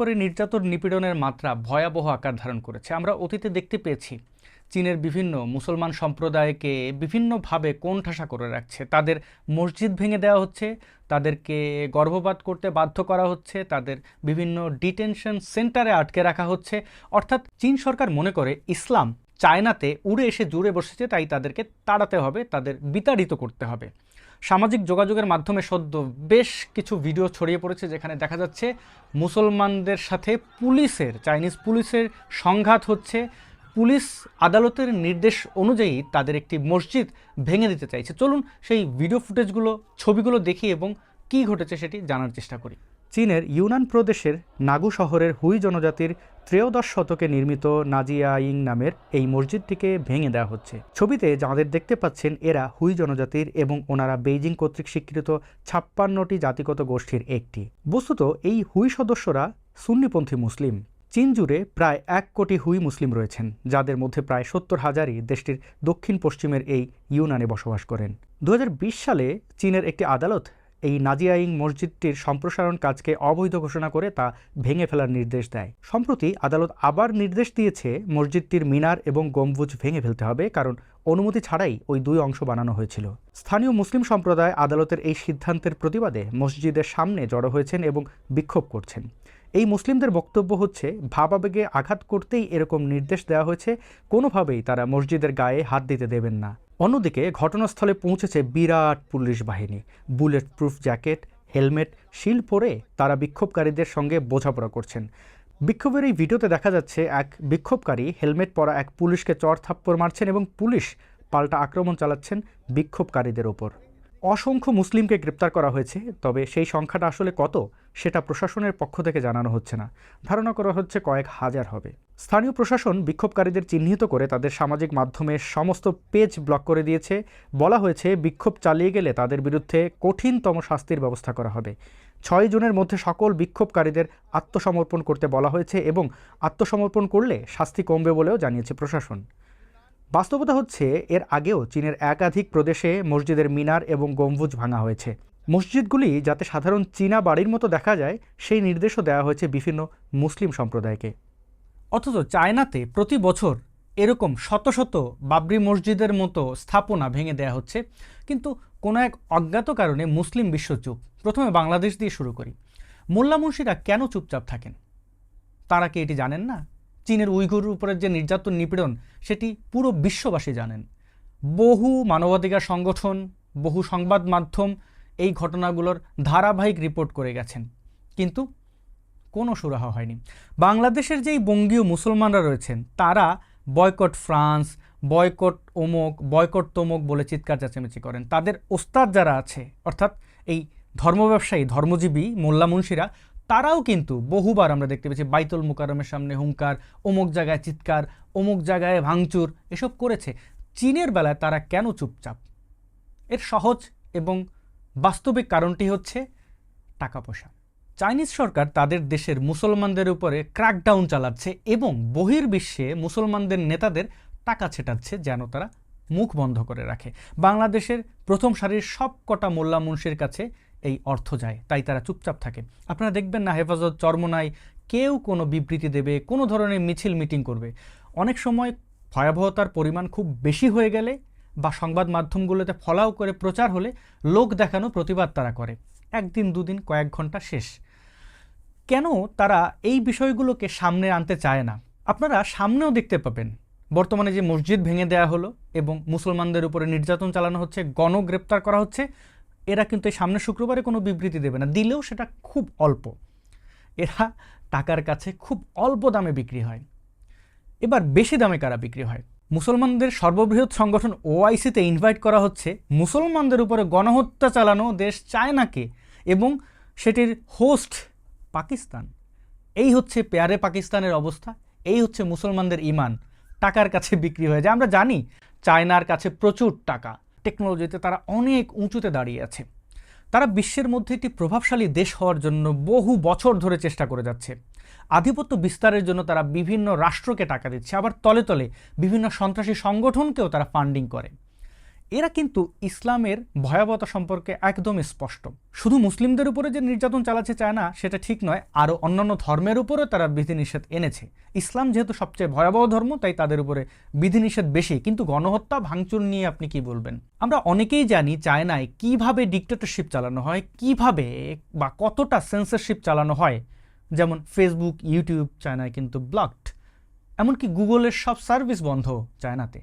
পরে নির্যাতন নিপীড়নের মাত্রা ভয়াবহ আকার ধারণ করেছে। আমরা অতীতে দেখতে পেয়েছি চীনের বিভিন্ন মুসলমান সম্প্রদায়কে বিভিন্নভাবে কোণঠাসা করে রাখছে। তাদের মসজিদ ভেঙে দেওয়া হচ্ছে, তাদেরকে গর্ভপাত করতে বাধ্য করা হচ্ছে, তাদের বিভিন্ন ডিটেনশন সেন্টারে আটকে রাখা হচ্ছে। অর্থাৎ চীন সরকার মনে করে ইসলাম চায়নাতে উড়ে এসে জুড়ে বসেছে, তাই তাদেরকে তাড়াতে হবে, তাদের বিতাড়িত করতে হবে। সামাজিক যোগাযোগের মাধ্যমে সদ্য বেশ কিছু ভিডিও ছড়িয়ে পড়েছে যেখানে দেখা যাচ্ছে মুসলমানদের সাথে চাইনিজ পুলিশের সংঘাত হচ্ছে। পুলিশ আদালতের নির্দেশ অনুযায়ী তাদের একটি মসজিদ ভেঙে দিতে চাইছে। চলুন সেই ভিডিও ফুটেজগুলো, ছবিগুলো দেখি এবং কী ঘটেছে সেটি জানার চেষ্টা করি। চীনের ইউনান প্রদেশের নাগু শহরের হুই জনজাতির ত্রয়োদশ শতকে নির্মিত নাজিয়াইং নামের এই মসজিদটিকে ভেঙে দেওয়া হচ্ছে। ছবিতে যাদের দেখতে পাচ্ছেন এরা হুই জনজাতির এবং ওনারা বেইজিং কর্তৃক স্বীকৃত 56টি জাতিগত গোষ্ঠীর একটি। বস্তুত এই হুই সদস্যরা সুন্নিপন্থী মুসলিম। চীন জুড়ে প্রায় 1 কোটি হুই মুসলিম রয়েছেন, যাদের মধ্যে প্রায় 70,000ই দেশটির দক্ষিণ পশ্চিমের এই ইউনানে বসবাস করেন। 2020 সালে চীনের একটি আদালত এই নাজিয়াইং মসজিদটির সম্প্রসারণ কাজকে অবৈধ ঘোষণা করে তা ভেঙে ফেলার নির্দেশ দেয়। সম্প্রতি আদালত আবার নির্দেশ দিয়েছে মসজিদটির মিনার এবং গম্বুজ ভেঙে ফেলতে হবে, কারণ অনুমতি ছাড়াই ওই 2 অংশ বানানো হয়েছিল। স্থানীয় মুসলিম সম্প্রদায় আদালতের এই সিদ্ধান্তের প্রতিবাদে মসজিদের সামনে জড়ো হয়েছেন এবং বিক্ষোভ করছেন। এই মুসলিমদের বক্তব্য হচ্ছে, ভাবাবেগে আঘাত করতেই এরকম নির্দেশ দেওয়া হয়েছে, কোনোভাবেই তারা মসজিদের গায়ে হাত দিতে দেবেন না। অন্যদিকে ঘটনাস্থলে পৌঁছেছে বিরাট পুলিশ বাহিনী, bullet proof jacket, helmet, shield পরে তারা বিক্ষোভকারীদের সঙ্গে বোঝাপড়া করছেন। বিক্ষোভের এই ভিডিওতে দেখা যাচ্ছে এক বিক্ষোভকারী হেলমেট পরা এক পুলিশকে চড়-থাপ্পড় মারছেন এবং পুলিশ পাল্টা আক্রমণ চালাচ্ছেন বিক্ষোভকারীদের ওপর। অসংখ্য মুসলিমকে গ্রেপ্তার করা হয়েছে, তবে সেই সংখ্যাটা আসলে কত সেটা প্রশাসনের পক্ষ থেকে জানানো হচ্ছে না। ধারণা করা হচ্ছে কয়েক হাজার হবে। স্থানীয় প্রশাসন বিক্ষোভকারীদের চিহ্নিত করে তাদের সামাজিক মাধ্যমে সমস্ত পেজ ব্লক করে দিয়েছে। বলা হয়েছে বিক্ষোভ চালিয়ে গেলে তাদের বিরুদ্ধে কঠিনতম শাস্তির ব্যবস্থা করা হবে। 6 জুনের মধ্যে সকল বিক্ষোভকারীদের আত্মসমর্পণ করতে বলা হয়েছে এবং আত্মসমর্পণ করলে শাস্তি কমবে বলেও জানিয়েছে প্রশাসন। বাস্তবতা হচ্ছে, এর আগেও চীনের একাধিক প্রদেশে মসজিদের মিনার এবং গম্বুজ ভাঙা হয়েছে। মসজিদগুলি যাতে সাধারণ চীনা বাড়ির মতো দেখা যায় সেই নির্দেশও দেওয়া হয়েছে বিভিন্ন মুসলিম সম্প্রদায়কে। অথচ চায়নাতে প্রতি বছর এরকম শত শত বাবরি মসজিদের মতো স্থাপনা ভেঙে দেওয়া হচ্ছে, কিন্তু কোনো এক অজ্ঞাত কারণে মুসলিম বিশ্ব চুপ। প্রথমে বাংলাদেশ দিয়ে শুরু করি। মোল্লা মুন্সিরা কেন চুপচাপ থাকেন? তারা কি এটি জানেন না? চীনের উইঘুরের উপরের যে নির্যাতন নিপীড়ন সেটি পুরো বিশ্ববাসী জানেন। বহু মানবাধিকার সংগঠন, বহু সংবাদ মাধ্যম এই ঘটনাগুলোর ধারাবাহিক রিপোর্ট করে গেছেন, কিন্তু কোনো সুরাহা হয়নি। বাংলাদেশের যেই বঙ্গীয় মুসলমানরা রয়েছেন তারা বয়কট ফ্রান্স, বয়কট অমুক, বয়কট তমুক বলে চিৎকার চেঁচামেচি করেন। তাদের ওস্তাদ যারা আছে, অর্থাৎ এই ধর্ম ব্যবসায়ী, ধর্মজীবী মোল্লা মুন্সিরা, তারাও কিন্তু বহুবার আমরা দেখতে পেয়েছি বাইতুল মুকাররমের সামনে হুঙ্কার, অমুক জায়গায় চিৎকার, অমুক জায়গায় ভাঙচুর, এসব করেছে। চীনের বেলায় তারা কেন চুপচাপ? এর সহজ এবং বাস্তবিক কারণটি হচ্ছে টাকা পয়সা। চাইনিজ সরকার তাদের দেশের মুসলমানদের উপরে ক্র্যাকডাউন চালাচ্ছে এবং বহির্বিশ্বে মুসলমানদের নেতাদের টাকা ছেটাচ্ছে যেন তারা মুখ বন্ধ করে রাখে। বাংলাদেশের প্রথম সারির সব কটা মোল্লা মুন্সির কাছে এই অর্থ যায়, তাই তারা চুপচাপ থাকে। আপনারা দেখবেন না হেফাজত, চরমোনাই কেউ কোনো বিবৃতি দেবে, কোনো ধরনের মিছিল মিটিং করবে। অনেক সময় ভয়াবহতার পরিমাণ খুব বেশি হয়ে গেলে বা সংবাদ মাধ্যমগুলোতে ফলাও করে প্রচার হলে লোক দেখানো প্রতিবাদ তারা করে। 1 দিন 2 দিন, কয়েক ঘন্টা, শেষ। কেন তারা এই বিষয়গুলোকে সামনে আনতে চায় না? আপনারা সামনেও দেখতে পাবেন বর্তমানে যে মসজিদ ভেঙে দেওয়া হলো এবং মুসলমানদের উপরে নির্যাতন চালানো হচ্ছে, গণগ্রেপ্তার করা হচ্ছে, এরা কিন্তু এই সামনের শুক্রবারে কোনো বিবৃতি দেবে না, দিলেও সেটা খুব অল্প। এরা টাকার কাছে খুব অল্প দামে বিক্রি হয়। এবার বেশি দামে কারা বিক্রি হয়? মুসলমানদের সর্ববৃহৎ সংগঠন ওআইসিতে ইনভাইট করা হচ্ছে মুসলমানদের উপরে গণহত্যা চালানো দেশ চায়নাকে, এবং সেটির হোস্ট পাকিস্তান। এই হচ্ছে পেয়ারে পাকিস্তানের অবস্থা, এই হচ্ছে মুসলমানদের ঈমান টাকার কাছে বিক্রি হয়ে যায়। আমরা জানি চায়নার কাছে প্রচুর টাকা, টেকনোলজিতে তারা অনেক উঁচুতে দাঁড়িয়ে আছে। তারা বিশ্বের মধ্যে একটি প্রভাবশালী দেশ হওয়ার জন্য বহু বছর ধরে চেষ্টা করে যাচ্ছে। আধিপত্য বিস্তারের জন্য তারা বিভিন্ন রাষ্ট্রকে টাকা দিচ্ছে, আবার তলে তলে বিভিন্ন সন্ত্রাসী সংগঠনকেও তারা ফান্ডিং করে। এরা কিন্তু ইসলামের ভয়াবহতা সম্পর্কে একদম স্পষ্ট। শুধু মুসলিমদের উপরে যে নির্যাতন চালাচ্ছে চায়না সেটা ঠিক নয়, আরও অন্যান্য ধর্মের উপরেও তারা বিধিনিষেধ এনেছে। ইসলাম যেহেতু সবচেয়ে ভয়াবহ ধর্ম, তাই তাদের উপরে বিধিনিষেধ বেশি। কিন্তু গণহত্যা ভাঙচুর নিয়ে আপনি কি বলবেন? আমরা অনেকেই জানি চায়নায় কিভাবে ডিক্টেটরশিপ চালানো হয়, কিভাবে বা কতটা সেন্সরশিপ চালানো হয়। যেমন ফেসবুক, ইউটিউব চায়নায় কিন্তু ব্লকড, এমনকি গুগলের সব সার্ভিস বন্ধ চায়নাতে।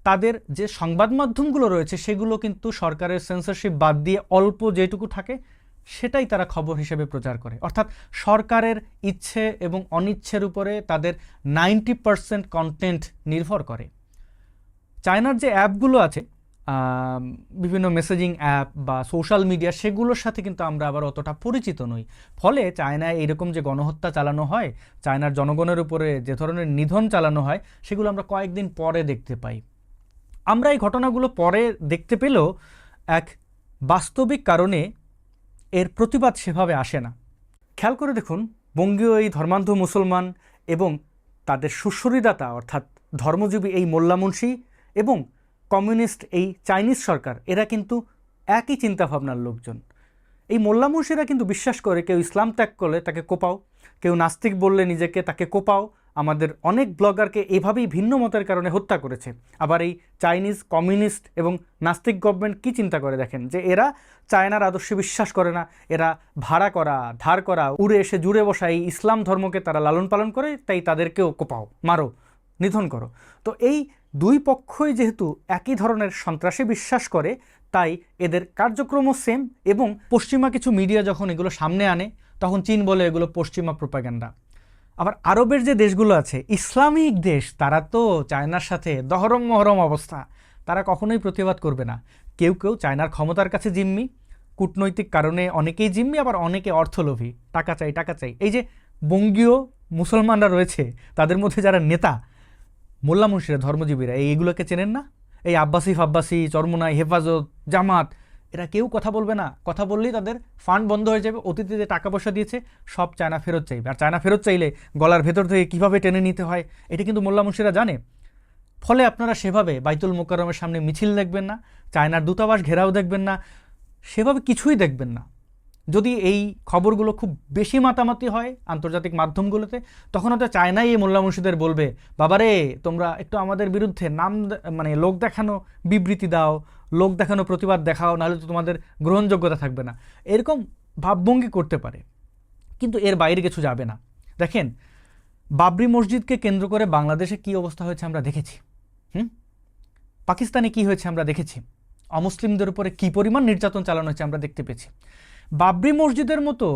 তাদের যে সংবাদ মাধ্যমগুলো রয়েছে সেগুলো কিন্তু সরকারের সেন্সরশিপ বাদ দিয়ে অল্প যেটুকু থাকে সেটাই তারা খবর হিসেবে প্রচার করে। অর্থাৎ সরকারের ইচ্ছে এবং অনিচ্ছের উপরে তাদের 90% কন্টেন্ট নির্ভর করে। চায়নার যে অ্যাপগুলো আছে, বিভিন্ন মেসেজিং অ্যাপ বা সোশ্যাল মিডিয়া, সেগুলোর সাথে কিন্তু আমরা আবার অতটা পরিচিত নই। ফলে চায়নায় এরকম যে গণহত্যা চালানো হয়, চায়নার জনগণের উপরে যে ধরনের নিধন চালানো হয়, সেগুলো আমরা কয়েকদিন পরে দেখতে পাই। আমরা এই ঘটনাগুলো পরে দেখতে পেলেও এক বাস্তবিক কারণে এর প্রতিবাদ সেভাবে আসে না। খেয়াল করে দেখুন, বঙ্গীয় এই ধর্মান্ধ মুসলমান এবং তাদের সুশ্বরিদাতা অর্থাৎ ধর্মজীবী এই মোল্লা মুন্সি এবং কমিউনিস্ট এই চাইনিজ সরকার, এরা কিন্তু একই চিন্তাভাবনার লোকজন। এই মোল্লা মুন্সিরা কিন্তু বিশ্বাস করে কেউ ইসলাম ত্যাগ করলে তাকে কোপাও, কেউ নাস্তিক বললে নিজেকে তাকে কোপাও। আমাদের অনেক ব্লগারকে এভাবেই ভিন্ন মতের কারণে হত্যা করেছে। আবার এই চাইনিজ কমিউনিস্ট এবং নাস্তিক গভর্নমেন্ট কি চিন্তা করে দেখেন, যে এরা চায়নার আদর্শে বিশ্বাস করে না, এরা ভাড়া করা, ধার করা, উড়ে এসে জুড়ে বসা এই ইসলাম ধর্মকে তারা লালন পালন করে, তাই তাদেরকেও কোপাও, মারো, নিধন করো। তো এই দুই পক্ষই যেহেতু একই ধরনের সন্ত্রাসে বিশ্বাস করে, তাই এদের কার্যক্রমও সেম। এবং পশ্চিমা কিছু মিডিয়া যখন এগুলো সামনে আনে, তখন চীন বলে এগুলো পশ্চিমা প্রোপাগান্ডা। আবার আরবের যে দেশগুলো আছে, ইসলামিক দেশ, তারা তো চায়নার সাথে দহরম মহরম অবস্থা, তারা কখনোই প্রতিবাদ করবে না। কেউ কেউ চায়নার ক্ষমতার কাছে জিম্মি, কূটনৈতিক কারণে অনেকেই জিম্মি, আবার অনেকে অর্থলোভী, টাকা চাই টাকা চাই। এই যে বঙ্গীয় মুসলমানরা রয়েছে, তাদের মধ্যে যারা নেতা, মোল্লা মুন্সিরা, ধর্মজীবীরা, এইগুলোকে চেনেন না? এই আব্বাসি ফাব্বাসি, চরমোনাই, হেফাজত, জামাত, এরা কেউ কথা বলবে না। কথা বললেই তাদের ফান্ড বন্ধ হয়ে যাবে। অতীতে যে টাকা পয়সা দিয়েছে সব চায়না ফেরত চাইবে। আর চায়না ফেরত চাইলে গলার ভেতর থেকে কীভাবে টেনে নিতে হয়, এটা কিন্তু মোল্লা মুন্সিরা জানে। ফলে আপনারা সেভাবে বাইতুল মোকাররমের সামনে মিছিল দেখবেন না, চায়নার দূতাবাস ঘেরাও দেখবেন না, সেভাবে কিছুই দেখবেন না। যদি এই খবরগুলো খুব বেশি মাতামাতি হয় আন্তর্জাতিক মাধ্যমগুলোতে, তখন হয়তো চায়নাই এই মোল্লা মুন্সিদের বলবে, বাবারে তোমরা একটু আমাদের বিরুদ্ধে মানে লোক দেখানো বিবৃতি দাও, লোক দেখানো প্রতিবাদ দেখাও, নাহলে তো তোমাদের গ্রহণযোগ্যতা থাকবে না। এরকম ভাবভঙ্গি করতে পারে, কিন্তু এর বাইরে কিছু যাবে না। দেখেন, বাবরি মসজিদকে কেন্দ্র করে বাংলাদেশে কি অবস্থা হয়েছে আমরা দেখেছি, পাকিস্তানে কি হয়েছে আমরা দেখেছি, অমুসলিমদের উপরে কি পরিমাণ নির্যাতন চালানো হয়েছে আমরা দেখতে পেয়েছি। বাবরি মসজিদের মতো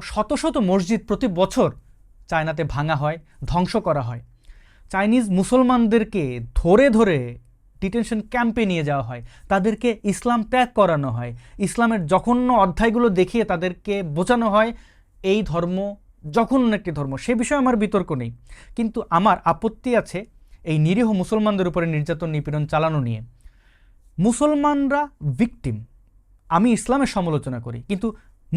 শত শত মসজিদ প্রতি বছর চায়নাতে ভাঙা হয়, ধ্বংস করা হয়। চাইনিজ মুসলমানদেরকে ধরে ধরে ডিটেনশন ক্যাম্পে নিয়ে যাওয়া হয়, তাদেরকে ইসলাম ত্যাগ করানো হয়, ইসলামের জঘন্য অধ্যায়গুলো দেখিয়ে তাদেরকে বোঝানো হয় এই ধর্ম জঘন্য একটি ধর্ম। সে বিষয়ে আমার বিতর্ক নেই, কিন্তু আমার আপত্তি আছে এই নিরীহ মুসলমানদের উপরে নির্যাতন নিপীড়ন চালানো নিয়ে। মুসলমানরা ভিকটিম, আমি ইসলামের সমালোচনা করি, কিন্তু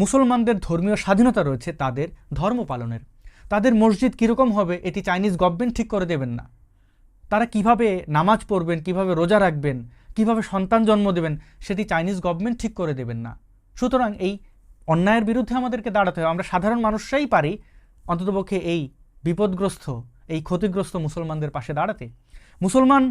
মুসলমানদের ধর্মীয় স্বাধীনতা রয়েছে তাদের ধর্ম পালনের। তাদের মসজিদ কীরকম হবে এটি চাইনিজ গভর্নমেন্ট ঠিক করে দেবেন না। তারা কিভাবে নামাজ পড়বেন, কিভাবে রোজা রাখবেন, কিভাবে সন্তান জন্ম দেবেন, সেটি চাইনিজ গভর্নমেন্ট ঠিক করে দেবেন না। সুতরাং এই অন্যায়ের বিরুদ্ধে আমাদেরকে দাঁড়াতে হবে। আমরা সাধারণ মানুষরাই পারি অন্ততপক্ষে এই বিপদগ্রস্ত, এই ক্ষতিগ্রস্ত মুসলমানদের পাশে দাঁড়াতে। মুসলমান